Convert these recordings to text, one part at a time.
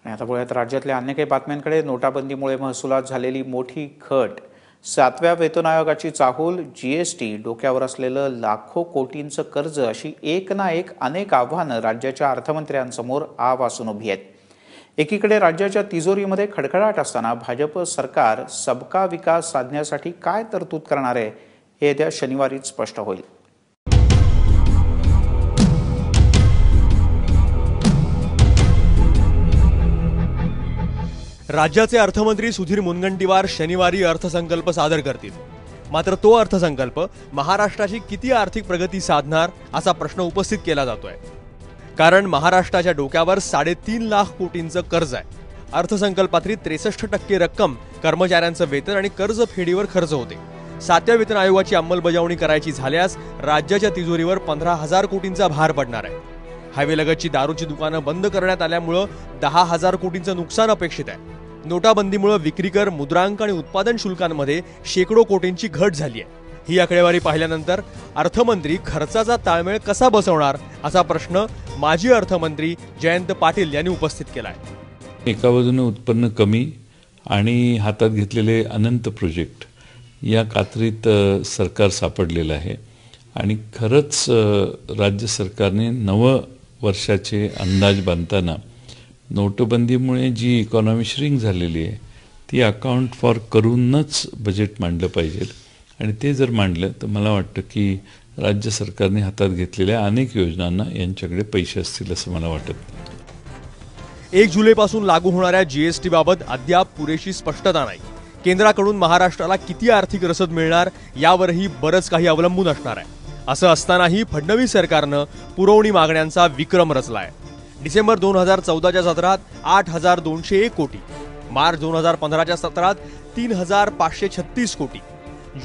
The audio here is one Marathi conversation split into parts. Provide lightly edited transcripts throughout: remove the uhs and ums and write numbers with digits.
आणि आता पुढे राज्यातल्या अन्य काही बातम्यांकडे. नोटाबंदीमुळे महसुलात झालेली मोठी घट, 7व्या वेतन आयोगाची चाहूल, जीएसटी, डोक्यावर असलेलं लाखो कोटींचं कर्ज अशी एक ना एक अनेक आव्हानं राज्याच्या अर्थमंत्र्यांसमोर आवासून उभी आहेत. एकीकडे राज्याच्या तिजोरीमध्ये खडखडाट असताना भाजप सरकार सबका विकास साधण्यासाठी काय तरतूद करणार आहे हे येत्या शनिवारीच स्पष्ट होईल. राज्याचे अर्थमंत्री सुधीर मुनगंटीवार शनिवारी अर्थसंकल्प सादर करतील. मात्र तो अर्थसंकल्प महाराष्ट्राची किती आर्थिक प्रगती साधणार असा प्रश्न उपस्थित केला जातोय. कारण महाराष्ट्राच्या डोक्यावर 3.5 लाख कोटींचं कर्ज आहे. अर्थसंकल्पातली 63% रक्कम कर्मचाऱ्यांचं वेतन आणि कर्ज फेडीवर खर्च होते. 7व्या वेतन आयोगाची अंमलबजावणी करायची झाल्यास राज्याच्या तिजोरीवर 15,000 कोटींचा भार पडणार आहे. हायवेलगतची दारूची दुकानं बंद करण्यात आल्यामुळे 10,000 कोटींचं नुकसान अपेक्षित आहे. नोटाबंदीमुळे विक्री कर, मुद्रांक आणि उत्पादन शुल्कांमध्ये शेकडो कोटींची घट झाली आहे. ही आकडेवारी पाहिल्यानंतर अर्थमंत्री खर्चाचा ताळमेळ कसा बसवणार असा प्रश्न माजी अर्थमंत्री जयंत पाटील यांनी उपस्थित केला आहे. एका बाजूने उत्पन्न कमी आणि हातात घेतलेले अनंत प्रोजेक्ट या कात्रीत सरकार सापडलेलं आहे आणि खरंच राज्य सरकारने नव वर्षाचे अंदाज बांधताना नोटबंदीमुळे जी इकॉनॉमी श्रिंक झालेली आहे ती अकाउंट फॉर करूनच बजेट मांडलं पाहिजे. आणि ते जर मांडलं तर मला वाटतं की राज्य सरकारने हातात घेतलेल्या अनेक योजनांना यांच्याकडे पैसे असतील असं मला वाटत नाही. 1 जुलैपासून लागू होणाऱ्या जीएसटी बाबत अद्याप पुरेशी स्पष्टता नाही. केंद्राकडून महाराष्ट्राला किती आर्थिक रसद मिळणार यावरही बरंच काही अवलंबून असणार आहे. असं असतानाही फडणवीस सरकारनं पुरवणी मागण्यांचा विक्रम रचलाय. डिसेंबर 2014च्या सत्रात 8,201 कोटी, मार्च 2015च्या सत्रात 3,536 कोटी,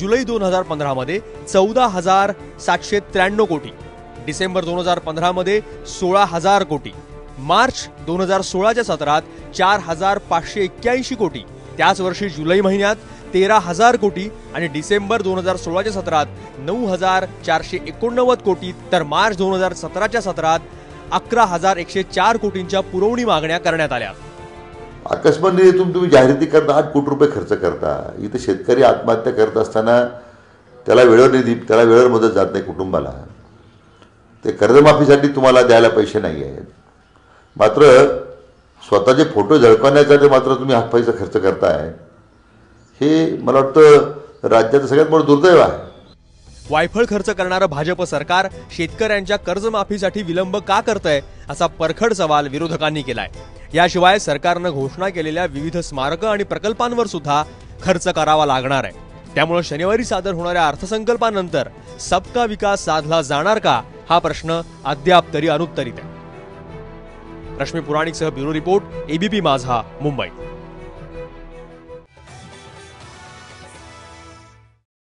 जुलै 2015 मध्ये 14,793 कोटी, डिसेंबर 2015 मध्ये 16,000 कोटी, मार्च 2016च्या सत्रात 4,581 कोटी, त्याच वर्षी जुलै महिन्यात 13,000 कोटी आणि डिसेंबर 2016च्या सत्रात 9,489 कोटी, तर मार्च 2017च्या सत्रात 11,104 कोटींच्या पुरवणी मागण्या करण्यात आल्या. अकस्मात निधीतून तुम्ही जाहिराती करता 8 कोटी रुपये खर्च करता. इथे शेतकरी आत्महत्या करत असताना त्याला वेळेवर मदत जात नाही कुटुंबाला. ते कर्जमाफीसाठी तुम्हाला द्यायला पैसे नाही आहेत, मात्र स्वतःचे फोटो झळकवण्यासाठी मात्र तुम्ही पैसा खर्च करताय. हे मला वाटतं राज्याचं सगळ्यात मोठं दुर्दैव आहे. वायफळ खर्च करणारं भाजप सरकार शेतकऱ्यांच्या कर्जमाफीसाठी विलंब का करतंय असा परखड सवाल विरोधकांनी केलाय. याशिवाय सरकारनं घोषणा केलेल्या विविध स्मारकं आणि प्रकल्पांवर सुद्धा खर्च करावा लागणार आहे. त्यामुळे शनिवारी सादर होणाऱ्या अर्थसंकल्पानंतर सबका विकास साधला जाणार का हा प्रश्न अद्याप तरी अनुत्तरित आहे. रश्मी पुराणिकसह ब्युरो रिपोर्ट, एबीपी माझा, मुंबई.